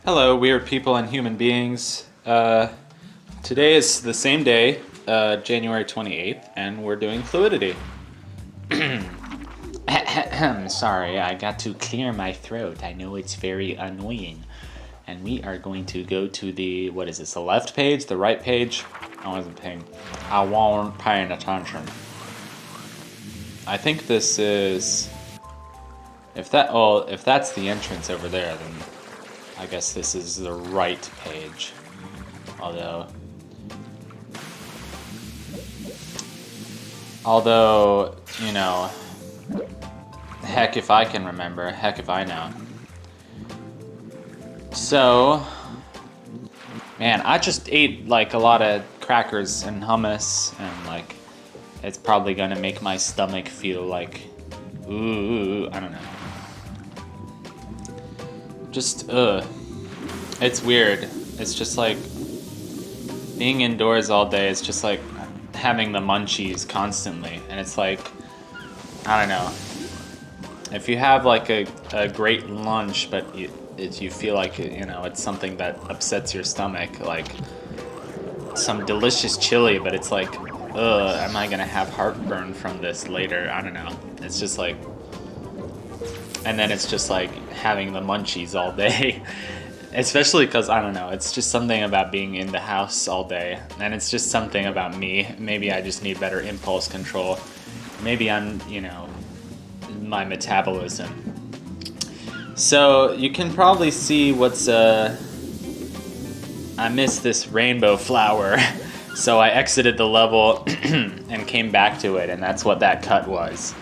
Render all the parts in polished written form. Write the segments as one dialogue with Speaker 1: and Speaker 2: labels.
Speaker 1: Hello, weird people and human beings. Today is the same day, January 28th, and we're doing Fluidity. Sorry, I got to clear my throat. I know it's very annoying. And we are going to go to the, what is this, the left page, the right page? I wasn't paying attention. I think this is, if that's the entrance over there, then I guess this is the right page. Although, you know, heck if I can remember, heck if I know. So, man, I just ate like a lot of crackers and hummus, and like, it's probably gonna make my stomach feel like, ooh, I don't know. Just, it's weird. It's just like, being indoors all day is just like having the munchies constantly. And it's like, I don't know. If you have like a great lunch, but you feel like, you know, it's something that upsets your stomach, like some delicious chili, but it's like, am I gonna have heartburn from this later? I don't know. It's just like, and then it's just like having the munchies all day. Especially because, I don't know, it's just something about being in the house all day. And it's just something about me. Maybe I just need better impulse control. Maybe I'm, you know, my metabolism. So you can probably see what's, I missed this rainbow flower. So I exited the level and came back to it, and that's what that cut was.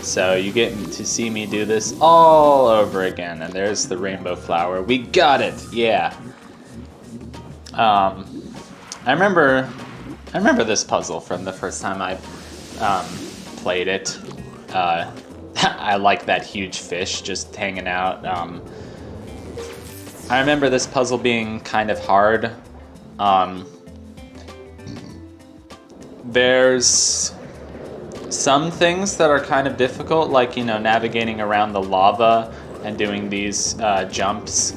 Speaker 1: So you get to see me do this all over again, and there's the rainbow flower. We got it, yeah. I remember this puzzle from the first time I played it. I like that huge fish just hanging out. I remember this puzzle being kind of hard. There's some things that are kind of difficult, like, you know, navigating around the lava and doing these jumps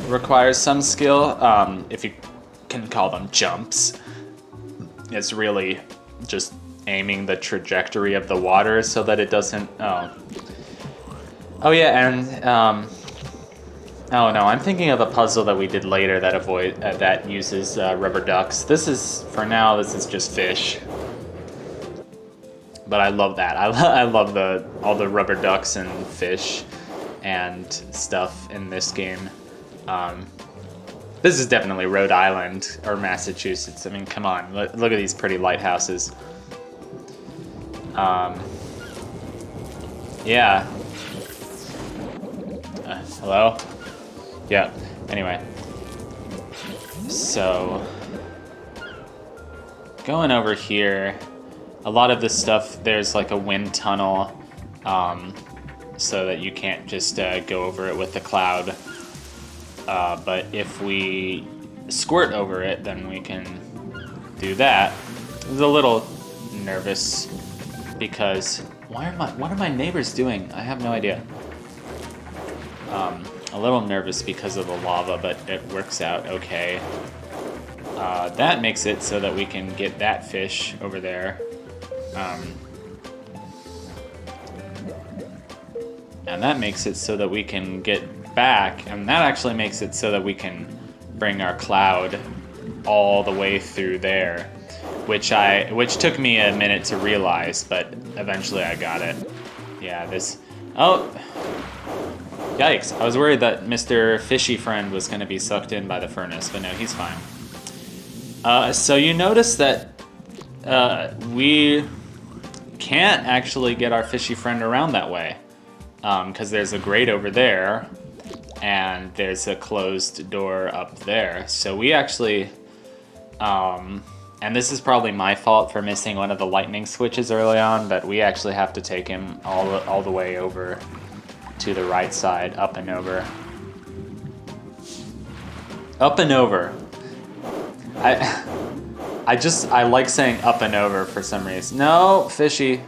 Speaker 1: requires some skill, if you can call them jumps. It's really just aiming the trajectory of the water so that it doesn't, oh yeah, and oh no, I'm thinking of a puzzle that we did later that uses rubber ducks. This is just fish. But I love that. I love all the rubber ducks and fish and stuff in this game. This is definitely Rhode Island or Massachusetts. I mean, come on, look at these pretty lighthouses. Yeah. Hello? Yeah. Anyway. So, going over here. A lot of this stuff, there's like a wind tunnel, so that you can't just go over it with the cloud. But if we squirt over it, then we can do that. I was a little nervous because what are my neighbors doing? I have no idea. A little nervous because of the lava, but it works out okay. That makes it so that we can get that fish over there. And that makes it so that we can get back, and that actually makes it so that we can bring our cloud all the way through there, which took me a minute to realize, but eventually I got it. Yeah, oh, yikes, I was worried that Mr. Fishy Friend was going to be sucked in by the furnace, but no, he's fine. So you notice that we can't actually get our fishy friend around that way, because there's a grate over there and there's a closed door up there. So we actually, and this is probably my fault for missing one of the lightning switches early on, but we actually have to take him all the way over to the right side, up and over. Up and over. I like saying up and over for some reason. No, fishy.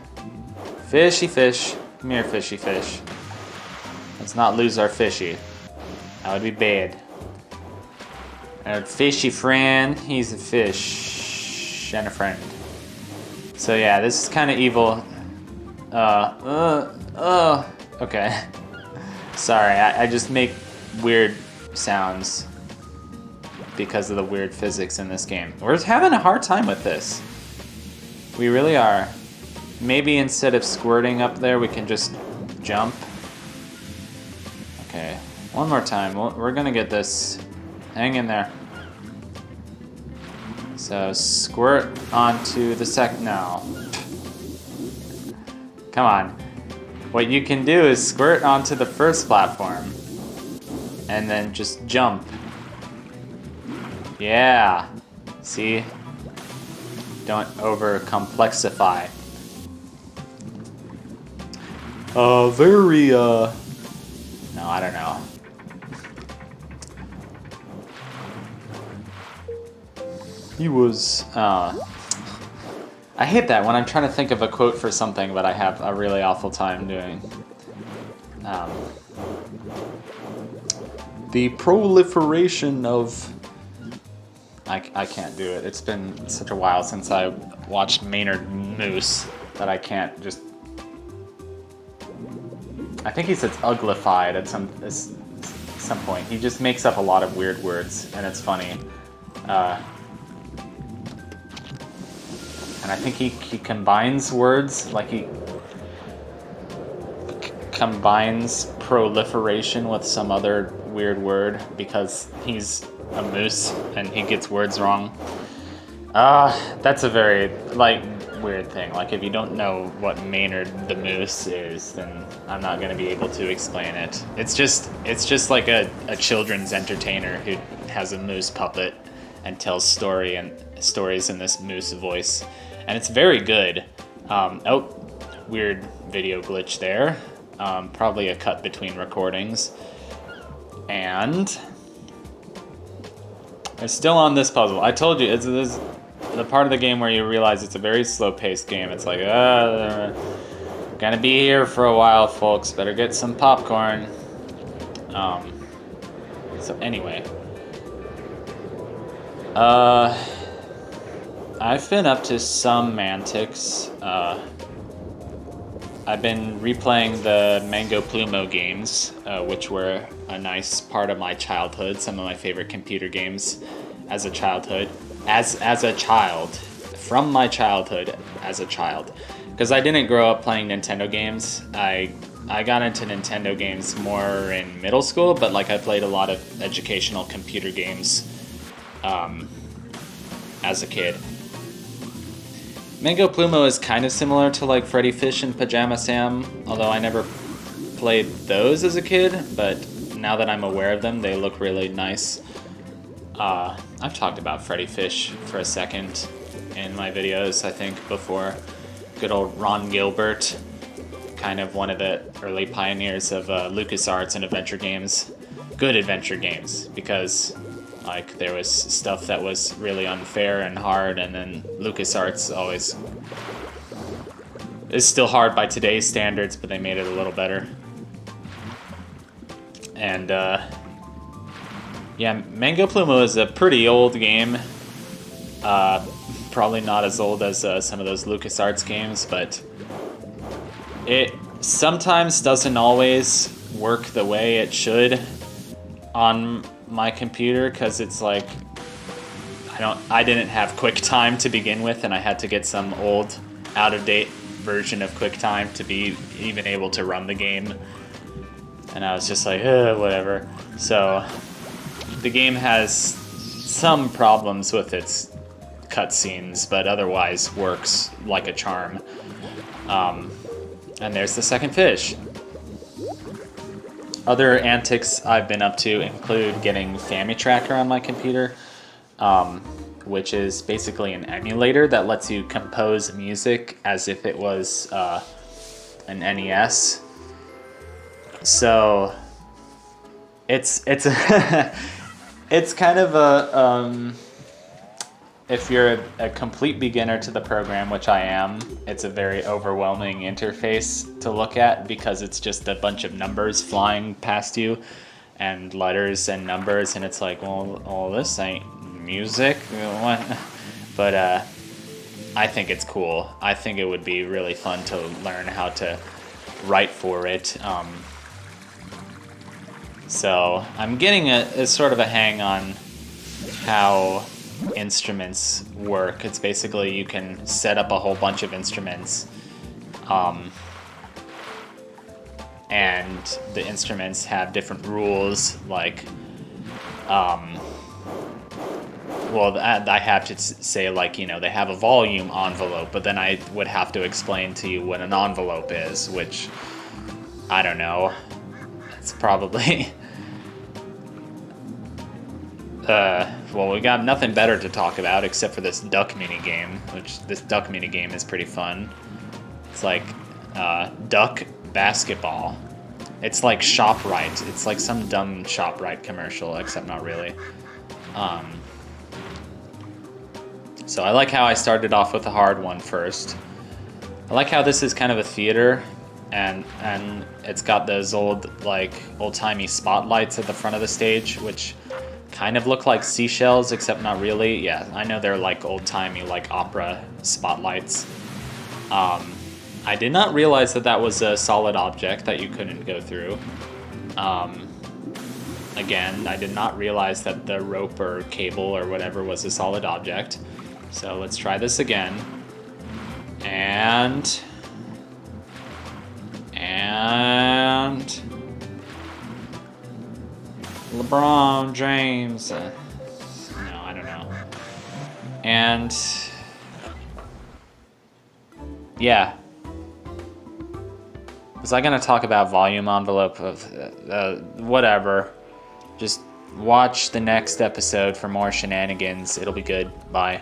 Speaker 1: Fishy fish. Come here, fishy fish. Let's not lose our fishy. That would be bad. Our fishy friend, he's a fish and a friend. So yeah, this is kind of evil. Okay. Sorry, I just make weird sounds because of the weird physics in this game. We're having a hard time with this. We really are. Maybe instead of squirting up there, we can just jump. Okay, one more time. We're gonna get this. Hang in there. So squirt onto the no. Come on. What you can do is squirt onto the first platform and then just jump. Yeah. See? Don't over complexify. No, I don't know. He was, I hate that when I'm trying to think of a quote for something, but I have a really awful time doing. The proliferation of... I can't do it. It's been such a while since I watched Maynard Moose that I can't just... I think he says uglified at some point. He just makes up a lot of weird words, and it's funny. And I think he combines words, like he combines proliferation with some other weird word because he's a moose and he gets words wrong. That's a very, weird thing. Like, if you don't know what Maynard the Moose is, then I'm not going to be able to explain it. It's just like a children's entertainer who has a moose puppet and tells stories in this moose voice. And it's very good. Weird video glitch there. Probably a cut between recordings. And it's still on this puzzle. I told you, it's the part of the game where you realize it's a very slow-paced game. It's like, gonna be here for a while, folks. Better get some popcorn. So anyway. I've been up to some antics. I've been replaying the Mango Plumo games, which were a nice part of my childhood. Some of my favorite computer games as a childhood. As a child. From my childhood as a child. Because I didn't grow up playing Nintendo games. I got into Nintendo games more in middle school, but I played a lot of educational computer games as a kid. Mango Plumo is kind of similar to Freddy Fish and Pajama Sam, although I never played those as a kid, but now that I'm aware of them, they look really nice. I've talked about Freddy Fish for a second in my videos, I think, before. Good old Ron Gilbert, kind of one of the early pioneers of LucasArts and adventure games. Good adventure games, because there was stuff that was really unfair and hard, and then LucasArts always is still hard by today's standards, but they made it a little better. And yeah, Mango Plumo is a pretty old game. Probably not as old as some of those LucasArts games, but it sometimes doesn't always work the way it should on my computer, because it's I didn't have QuickTime to begin with, and I had to get some old, out-of-date version of QuickTime to be even able to run the game. And I was just whatever. So the game has some problems with its cutscenes, but otherwise works like a charm. And there's the second fish. Other antics I've been up to include getting FamiTracker on my computer, which is basically an emulator that lets you compose music as if it was an NES. So it's it's kind of a if you're a complete beginner to the program, which I am, it's a very overwhelming interface to look at because it's just a bunch of numbers flying past you, and letters and numbers, and it's like, well, this ain't music. What? But I think it's cool. I think it would be really fun to learn how to write for it. So I'm getting a sort of a hang on how instruments work. It's basically you can set up a whole bunch of instruments, and the instruments have different rules, like I have to say, like, they have a volume envelope, but then I would have to explain to you what an envelope is, which I don't know. It's probably well, we got nothing better to talk about except for this duck mini game, which this duck mini game is pretty fun. It's like duck basketball. It's like ShopRite. It's like some dumb ShopRite commercial, except not really. So I like how I started off with a hard one first. I like how this is kind of a theater, and it's got those old-timey spotlights at the front of the stage, which kind of look like seashells, except not really. Yeah, I know they're like old-timey, like opera spotlights. I did not realize that was a solid object that you couldn't go through. Again, I did not realize that the rope or cable or whatever was a solid object. So let's try this again. And LeBron James. No, I don't know. And yeah. Was I gonna talk about volume envelope of whatever? Just watch the next episode for more shenanigans. It'll be good. Bye.